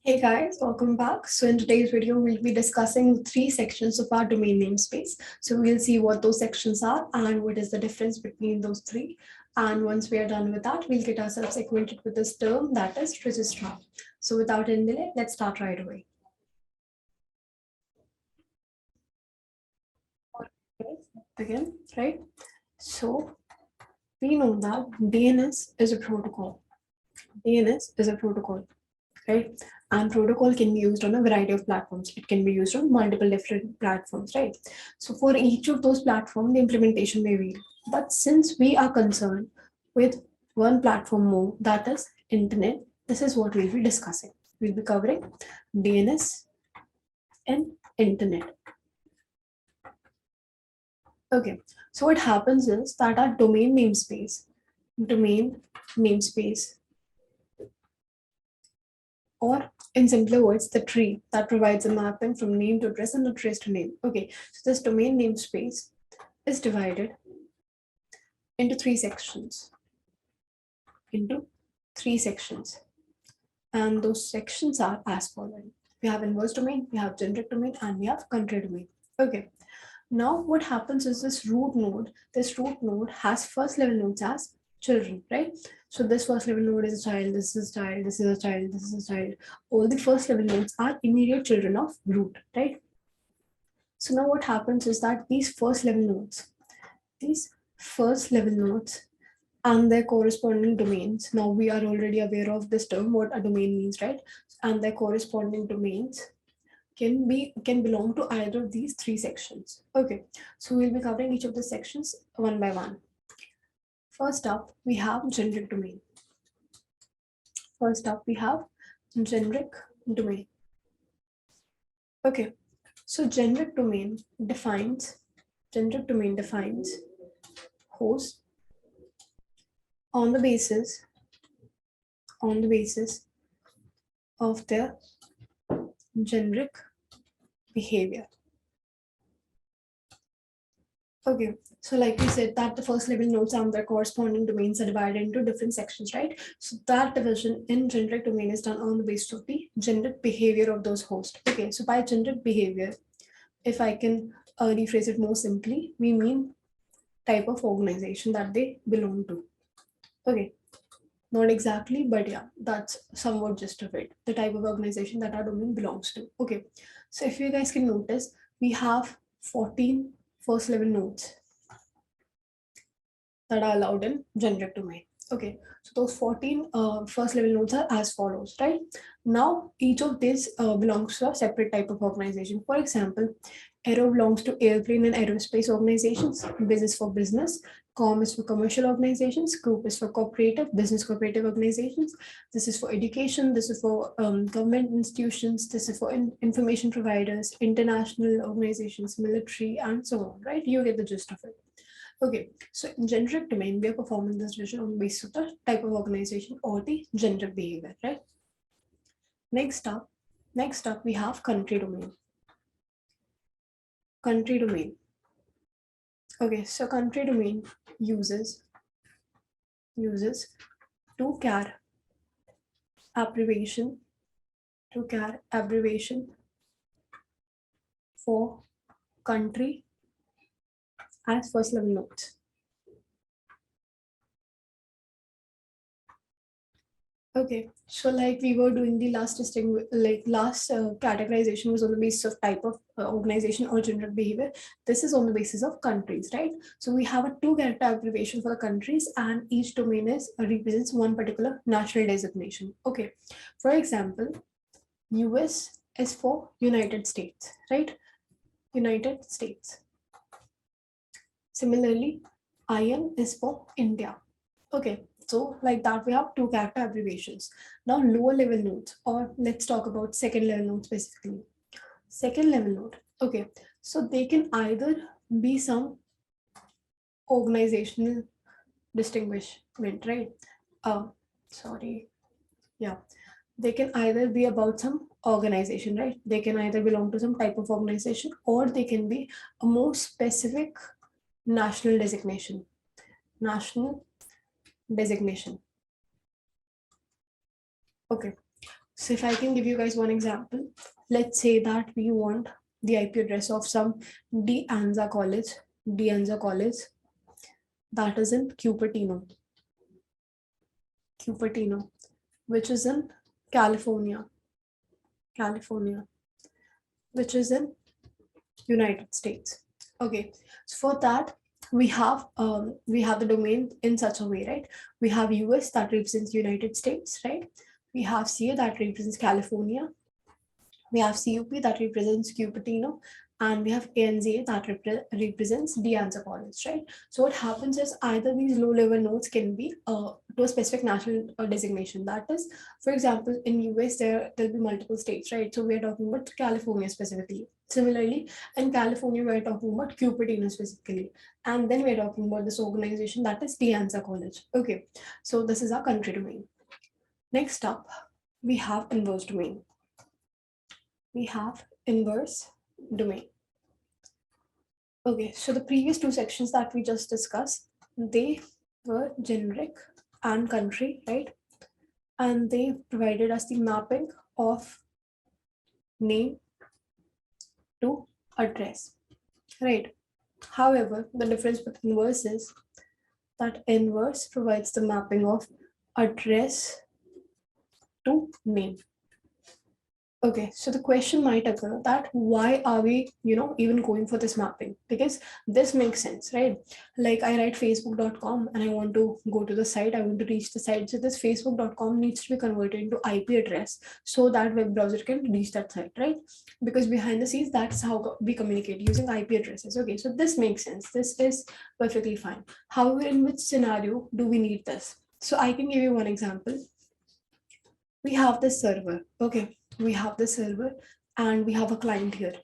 Hey guys, welcome back. So in today's video, we'll be discussing three sections of our domain namespace. So we'll see what those sections are and what is the difference between those three. And once we are done with that, we'll get ourselves acquainted with this term that is registrar. So without any delay, let's start right away. Okay, begin, right? So we know that DNS is a protocol. DNS is a protocol. Right? And protocol can be used on a variety of platforms. It can be used on multiple different platforms, right? So for each of those platforms, the implementation may vary. But since we are concerned with one platform more, that is internet, this is what we'll be discussing. We'll be covering DNS and internet. Okay, so what happens is that our domain namespace, or in simpler words, the tree that provides a mapping from name to address and address to name. Okay, so this domain namespace is divided into three sections. And those sections are as following. We have inverse domain, we have generic domain, and we have country domain. Okay. Now what happens is this root node has first level nodes as children, right? So this first level node is a child, this is a child, this is a child, this is a child. All the first level nodes are immediate children of root, right? So now what happens is that these first level nodes and their corresponding domains. Now we are already aware of this term, what a domain means, right? And their corresponding domains can belong to either of these three sections. Okay, so we'll be covering each of the sections one by one. First up, we have generic domain. Okay, so generic domain defines host on the basis of their generic behavior. Okay, so like we said that the first level nodes and their corresponding domains are divided into different sections, right? So that division in generic domain is done on the basis of the generic behavior of those hosts. Okay, so by generic behavior, if I can rephrase it more simply, we mean type of organization that they belong to. Okay, not exactly, but yeah, that's somewhat gist of it. The type of organization that our domain belongs to. Okay, so if you guys can notice, we have 14 first level nodes that are allowed in generic domain. Okay, so those 14 first level nodes are as follows, right? Now, each of these belongs to a separate type of organization. For example, Aero belongs to airplane and aerospace organizations, business for business, com is for commercial organizations, group is for cooperative, business cooperative organizations. This is for education, this is for government institutions, this is for information providers, international organizations, military, and so on, right? You get the gist of it. Okay, so in generic domain, we are performing this division on the basis of the type of organization or the generic behavior, right? Next up, we have country domain. Okay, so country domain uses 2-char abbreviation for country as first level nodes. Okay, so like we were doing the last categorization was on the basis of type of organization or generic behavior. This is on the basis of countries, right? So we have a 2-character abbreviation for the countries, and each domain represents one particular national designation. Okay, for example, US is for United States, right? United States. Similarly, IN is for India. Okay, so like that we have 2-character abbreviations. Now lower level nodes, or let's talk about second level node specifically. Second level node, okay, so they can either be some organizational distinguishment, right? They can either be about some organization, right? They can either belong to some type of organization, or they can be a more specific national designation. Okay, So if I can give you guys one example, let's say that we want the IP address of some DNS college that is in Cupertino, which is in California, which is in United States. Okay, so for that we have the domain in such a way, right? We have US that represents United States, right? We have CA that represents California. We have CUP that represents Cupertino, and we have ANZA that represents the answer college, right? So what happens is either these low-level nodes can be to a specific national designation. That is, for example, in US there'll be multiple states, right? So we're talking about California specifically. Similarly, in California we're talking about Cupertino specifically, and then we're talking about this organization that is the answer college. Okay, so this is our country domain. Next up, we have inverse domain. Okay, so the previous two sections that we just discussed, they were generic and country, right? And they provided us the mapping of name to address, right? However, the difference with inverse is that inverse provides the mapping of address to name. Okay, so the question might occur that why are we, even going for this mapping? Because this makes sense, right? Like I write facebook.com and I want to go to the site, I want to reach the site. So this facebook.com needs to be converted into IP address so that web browser can reach that site, right? Because behind the scenes, that's how we communicate using IP addresses. Okay, so this makes sense. This is perfectly fine. However, in which scenario do we need this? So I can give you one example. We have this server, okay? We have the server and we have a client here.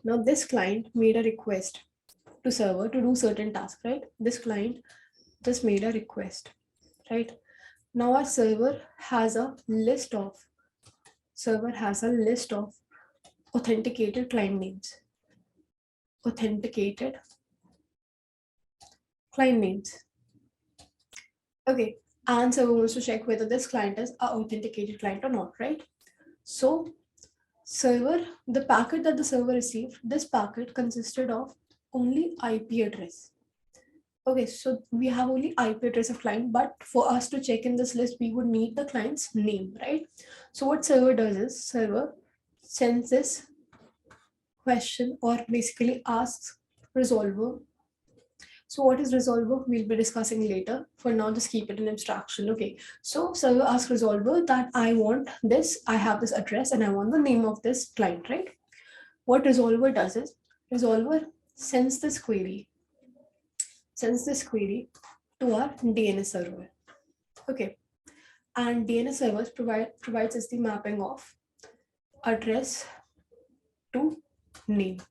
Now this client made a request to server to do certain tasks, right? This client just made a request, right? Now our server has a list of authenticated client names. Okay, and server wants to check whether this client is an authenticated client or not, right? So the packet that the server received, this packet consisted of only IP address. Okay, so we have only IP address of client, but for us to check in this list, we would need the client's name, right? So what server does is server sends this question or basically asks resolver. So what is resolver? We'll be discussing later. For now, just keep it in abstraction. Okay. So server asks resolver that I want this, I have this address and I want the name of this client, right? What resolver does is resolver sends this query to our DNS server. Okay. And DNS servers provides us the mapping of address to name.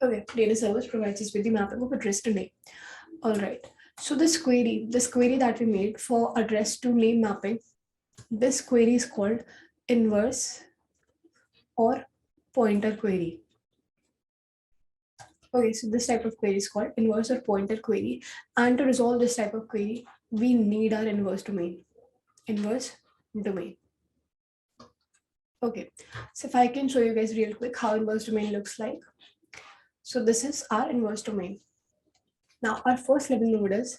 Okay, DNS servers provides us with the mapping of address to name. All right. So this query that we made for address to name mapping, this query is called inverse or pointer query. Okay, so this type of query is called inverse or pointer query. And to resolve this type of query, we need our inverse domain. Okay, so if I can show you guys real quick how inverse domain looks like. So this is our inverse domain. Now our first level node is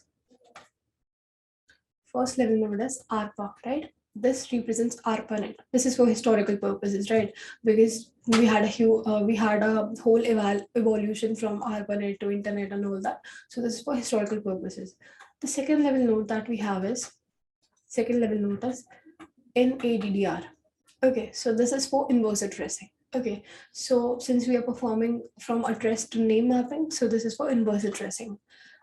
ARPA, right? This represents ARPANET. This is for historical purposes, right? Because we had a whole evolution from ARPANET to internet and all that. So this is for historical purposes. The second level node that we have is NADDR. Okay, so this is for inverse addressing. Okay, so since we are performing from address to name mapping, so this is for inverse addressing.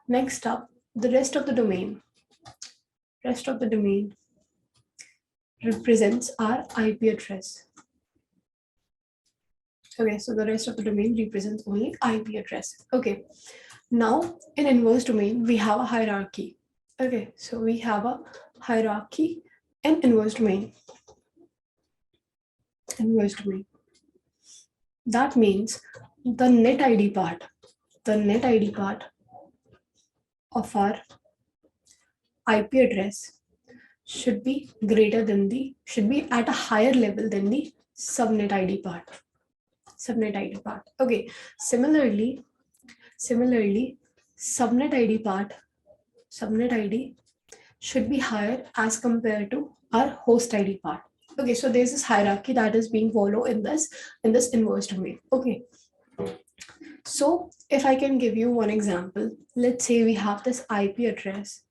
Next up, the rest of the domain represents our IP address. Okay, so the rest of the domain represents only IP address. Okay, now in inverse domain, we have a hierarchy. Okay, so we have a hierarchy in inverse domain. That means the net ID part of our IP address should be greater than should be at a higher level than the subnet ID part. Subnet ID part. Okay. Similarly, subnet ID should be higher as compared to our host ID part. Okay, so there's this hierarchy that is being followed in this inverse domain. Okay, so if I can give you one example, let's say we have this IP address.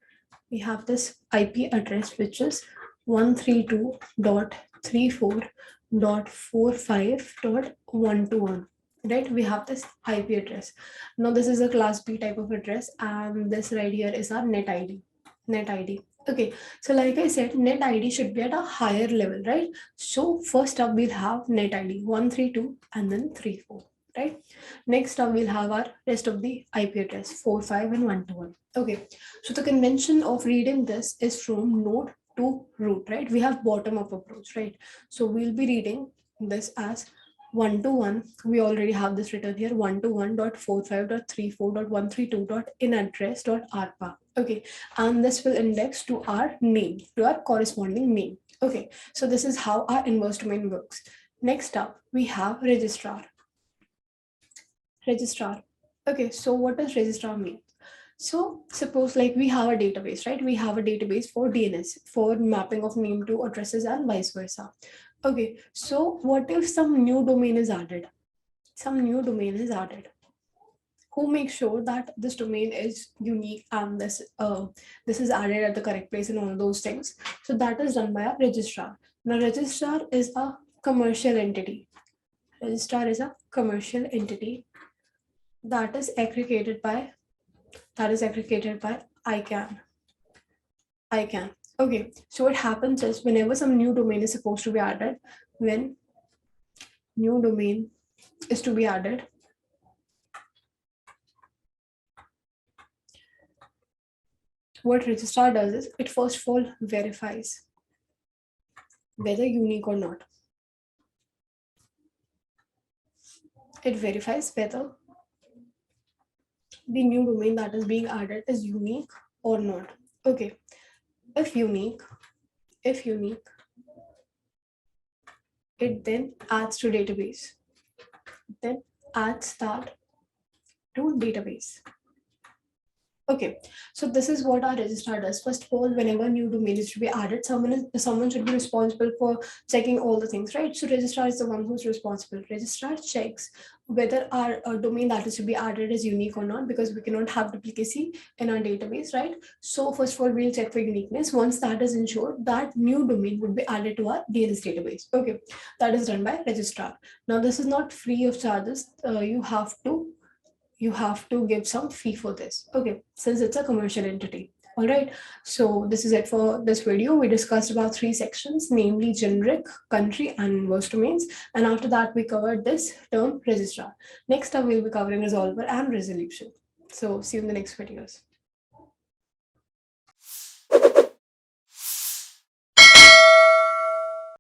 We have this IP address which is 132.34.45.121. Right, we have this IP address. Now this is a class B type of address, and this right here is our net ID. Net ID. Okay, so like I said, net ID should be at a higher level, right? So first up we'll have net ID 132 and then 34, right? Next up we'll have our rest of the IP address 45 and 121. Okay, so the convention of reading this is from node to root, right? We have bottom up approach, right? So we'll be reading this as 1 to 1. We already have this written here, 1 to 1.45.34.132.inaddress.arpa. Okay, and this will index to our name, to our corresponding name. Okay, so this is how our inverse domain works. Next up, we have registrar. Registrar. Okay, so what does registrar mean? So suppose like we have a database, right? We have a database for DNS, for mapping of name to addresses and vice versa. Okay, so what if some new domain is added? Some new domain is added. Who makes sure that this domain is unique and this is added at the correct place and all those things? So that is done by a registrar. Now registrar is a commercial entity. Registrar is a commercial entity that is aggregated by ICANN. ICANN. Okay, so what happens is whenever some new domain is supposed to be added, when new domain is to be added, what registrar does is it first of all verifies whether unique or not. It verifies whether the new domain that is being added is unique or not. Okay, if unique, it then adds to database. Then adds that to database. Okay, so this is what our registrar does. First of all, whenever new domain is to be added, someone should be responsible for checking all the things, right? So registrar is the one who's responsible. Registrar checks whether our domain that is to be added is unique or not, because we cannot have duplicacy in our database, right? So first of all, we'll check for uniqueness. Once that is ensured, that new domain would be added to our DNS database. Okay, that is done by registrar. Now this is not free of charges. You have to give some fee for this. Okay, since it's a commercial entity. All right, so this is it for this video. We discussed about 3 sections, namely generic, country, and inverse domains. And after that, we covered this term registrar. Next up, we'll be covering resolver and resolution. So see you in the next videos.